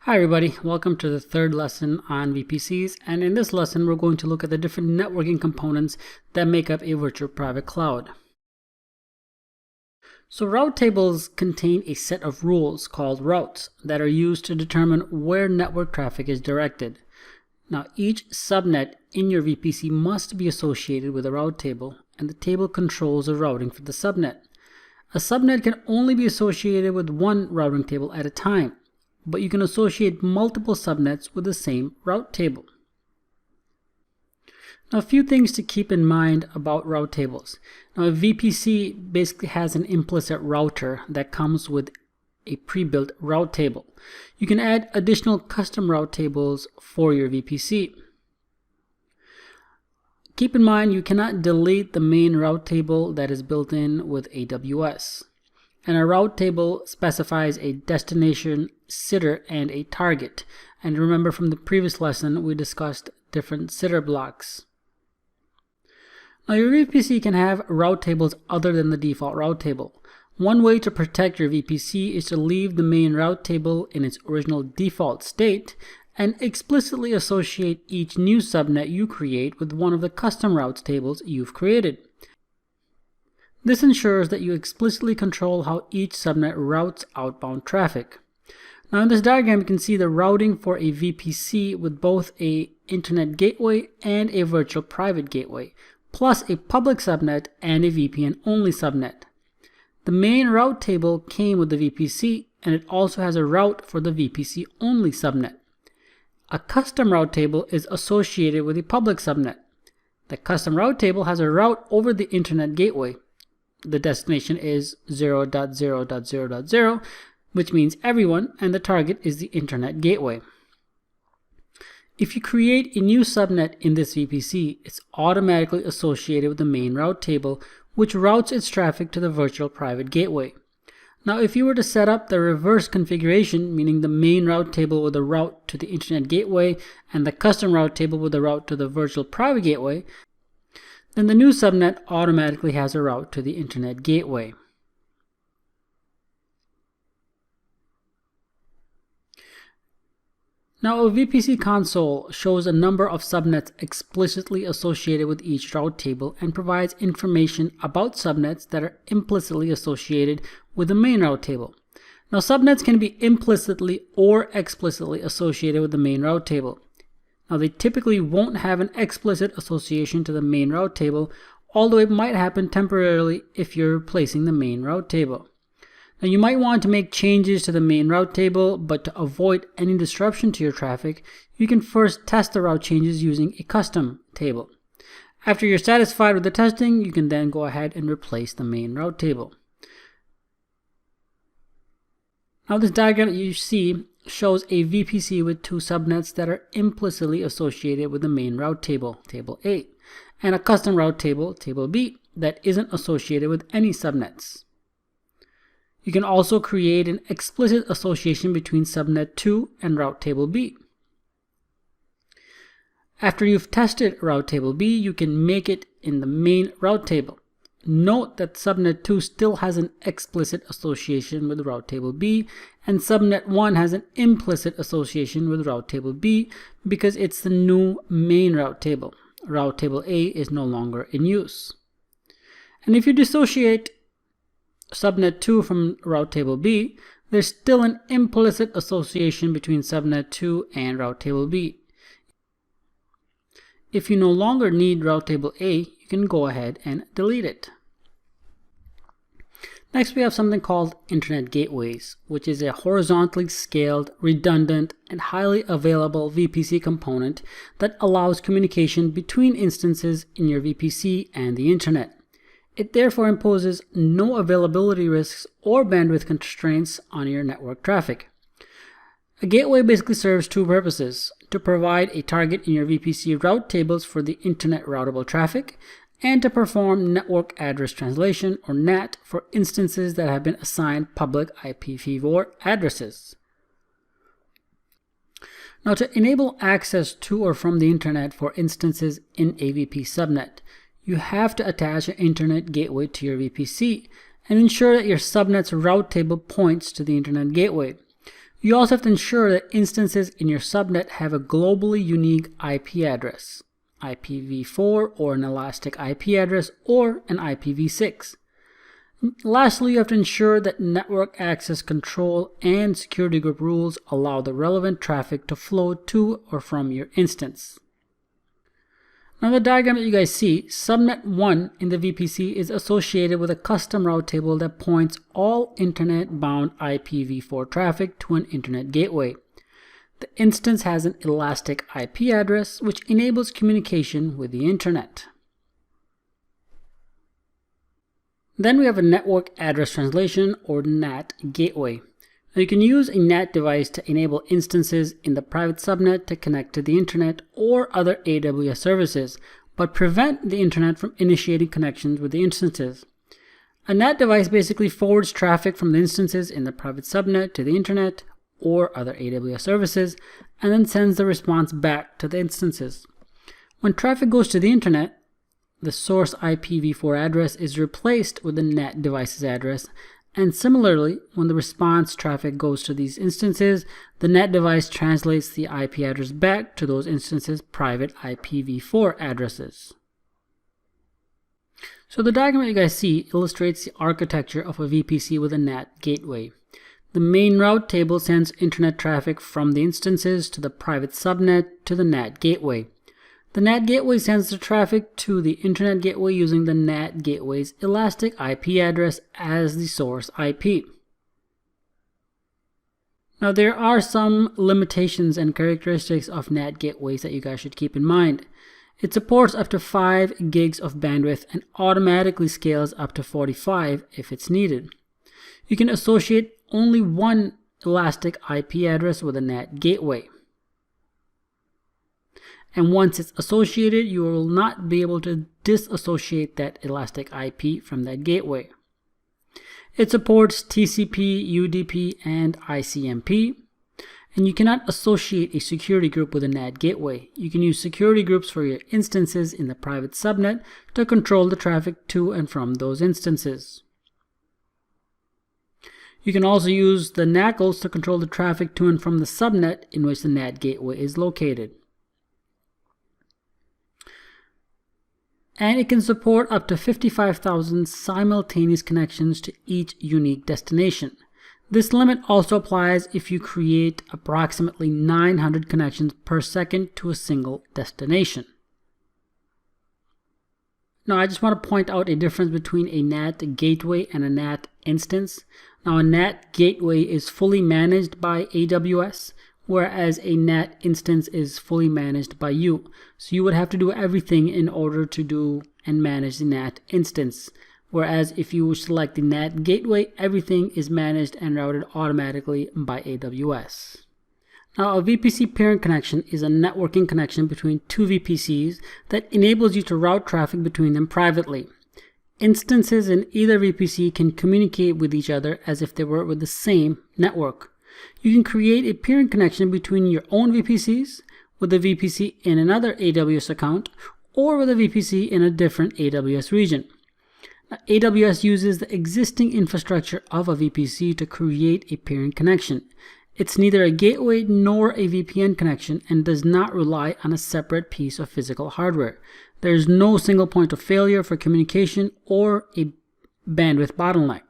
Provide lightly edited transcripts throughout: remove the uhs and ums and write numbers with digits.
Hi everybody, welcome to the third lesson on VPCs, and in this lesson we're going to look at the different networking components that make up a virtual private cloud. So route tables contain a set of rules called routes that are used to determine where network traffic is directed. Now each subnet in your VPC must be associated with a route table, and the table controls the routing for the subnet. A subnet can only be associated with one routing table at a time, but you can associate multiple subnets with the same route table. Now, a few things to keep in mind about route tables. Now, a VPC basically has an implicit router that comes with a pre-built route table. You can add additional custom route tables for your VPC. Keep in mind you cannot delete the main route table that is built in with AWS. And a route table specifies a destination, sitter, and a target. And remember from the previous lesson, we discussed different sitter blocks. Now your VPC can have route tables other than the default route table. One way to protect your VPC is to leave the main route table in its original default state and explicitly associate each new subnet you create with one of the custom routes tables you've created. This ensures that you explicitly control how each subnet routes outbound traffic. Now in this diagram you can see the routing for a VPC with both an internet gateway and a virtual private gateway, plus a public subnet and a VPN only subnet. The main route table came with the VPC, and it also has a route for the VPC only subnet. A custom route table is associated with a public subnet. The custom route table has a route over the internet gateway. The destination is 0.0.0.0, which means everyone, and the target is the internet gateway. If you create a new subnet in this VPC, it's automatically associated with the main route table, which routes its traffic to the virtual private gateway. Now, if you were to set up the reverse configuration, meaning the main route table with a route to the internet gateway and the custom route table with a route to the virtual private gateway, then the new subnet automatically has a route to the internet gateway. Now a VPC console shows a number of subnets explicitly associated with each route table and provides information about subnets that are implicitly associated with the main route table. Now subnets can be implicitly or explicitly associated with the main route table. Now they typically won't have an explicit association to the main route table, although it might happen temporarily if you're replacing the main route table. Now you might want to make changes to the main route table, but to avoid any disruption to your traffic, you can first test the route changes using a custom table. After you're satisfied with the testing, you can then go ahead and replace the main route table. Now this diagram that you see shows a VPC with two subnets that are implicitly associated with the main route table, table A, and a custom route table, table B, that isn't associated with any subnets. You can also create an explicit association between subnet 2 and route table B. After you've tested route table B, you can make it in the main route table. Note that subnet 2 still has an explicit association with route table B, and subnet 1 has an implicit association with route table B because it's the new main route table. Route table A is no longer in use. And if you dissociate subnet 2 from route table B, there's still an implicit association between subnet 2 and route table B. If you no longer need route table A, you can go ahead and delete it. Next, we have something called internet gateways, which is a horizontally scaled, redundant, and highly available VPC component that allows communication between instances in your VPC and the internet. It therefore imposes no availability risks or bandwidth constraints on your network traffic. A gateway basically serves two purposes: to provide a target in your VPC route tables for the internet routable traffic, and to perform network address translation, or NAT, for instances that have been assigned public IPv4 addresses. Now, to enable access to or from the internet for instances in a VPC subnet, you have to attach an internet gateway to your VPC and ensure that your subnet's route table points to the internet gateway. You also have to ensure that instances in your subnet have a globally unique IP address, IPv4 or an elastic IP address or an IPv6. Lastly, you have to ensure that network access control and security group rules allow the relevant traffic to flow to or from your instance. Now the diagram that you guys see, subnet 1 in the VPC is associated with a custom route table that points all internet-bound IPv4 traffic to an internet gateway. The instance has an elastic IP address which enables communication with the internet. Then we have a network address translation or NAT gateway. Now you can use a NAT device to enable instances in the private subnet to connect to the internet or other AWS services, but prevent the internet from initiating connections with the instances. A NAT device basically forwards traffic from the instances in the private subnet to the internet or other AWS services, and then sends the response back to the instances. When traffic goes to the internet, the source IPv4 address is replaced with the NAT device's address, and similarly, when the response traffic goes to these instances, the NAT device translates the IP address back to those instances' private IPv4 addresses. So the diagram that you guys see illustrates the architecture of a VPC with a NAT gateway. The main route table sends internet traffic from the instances to the private subnet to the NAT gateway. The NAT gateway sends the traffic to the internet gateway using the NAT gateway's elastic IP address as the source IP. Now there are some limitations and characteristics of NAT gateways that you guys should keep in mind. It supports up to 5 gigs of bandwidth and automatically scales up to 45 if it's needed. You can associate only one elastic IP address with a NAT gateway. And once it's associated, you will not be able to disassociate that elastic IP from that gateway. It supports TCP, UDP, and ICMP. And you cannot associate a security group with a NAT gateway. You can use security groups for your instances in the private subnet to control the traffic to and from those instances. You can also use the NACLs to control the traffic to and from the subnet in which the NAT gateway is located. And it can support up to 55,000 simultaneous connections to each unique destination. This limit also applies if you create approximately 900 connections per second to a single destination. Now, I just want to point out a difference between a NAT gateway and a NAT instance. Now, a NAT gateway is fully managed by AWS, whereas a NAT instance is fully managed by you. So you would have to do everything in order to do and manage the NAT instance. Whereas if you select the NAT gateway, everything is managed and routed automatically by AWS. Now, a VPC peering connection is a networking connection between two VPCs that enables you to route traffic between them privately. Instances in either VPC can communicate with each other as if they were with the same network. You can create a peering connection between your own VPCs, with a VPC in another AWS account, or with a VPC in a different AWS region. Now, AWS uses the existing infrastructure of a VPC to create a peering connection. It's neither a gateway nor a VPN connection and does not rely on a separate piece of physical hardware. There is no single point of failure for communication or a bandwidth bottleneck.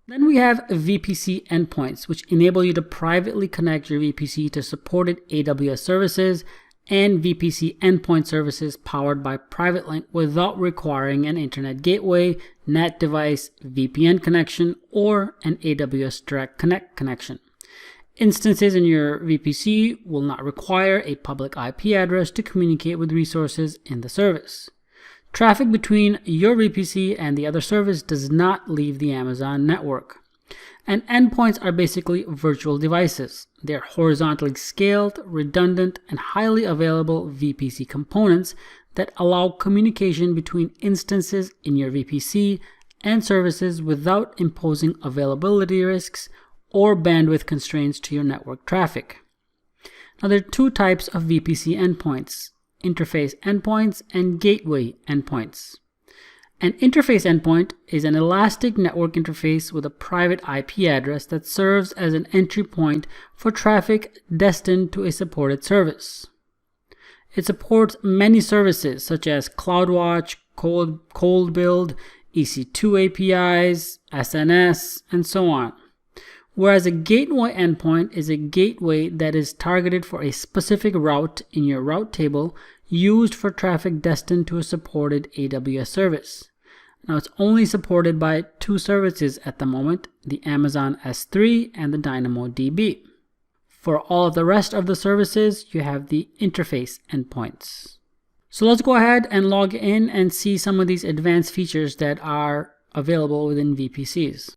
Then we have VPC endpoints, which enable you to privately connect your VPC to supported AWS services and VPC endpoint services powered by Private Link without requiring an internet gateway, NAT device, VPN connection, or an AWS Direct Connect connection. Instances in your VPC will not require a public IP address to communicate with resources in the service. Traffic between your VPC and the other service does not leave the Amazon network. And endpoints are basically virtual devices. They're horizontally scaled, redundant, and highly available VPC components that allow communication between instances in your VPC and services without imposing availability risks or bandwidth constraints to your network traffic. Now, there are two types of VPC endpoints: interface endpoints and gateway endpoints. An interface endpoint is an elastic network interface with a private IP address that serves as an entry point for traffic destined to a supported service. It supports many services such as CloudWatch, Cold Build, EC2 APIs, SNS, and so on. Whereas a gateway endpoint is a gateway that is targeted for a specific route in your route table used for traffic destined to a supported AWS service. Now it's only supported by two services at the moment, the Amazon S3 and the DynamoDB. For all of the rest of the services, you have the interface endpoints. So let's go ahead and log in and see some of these advanced features that are available within VPCs.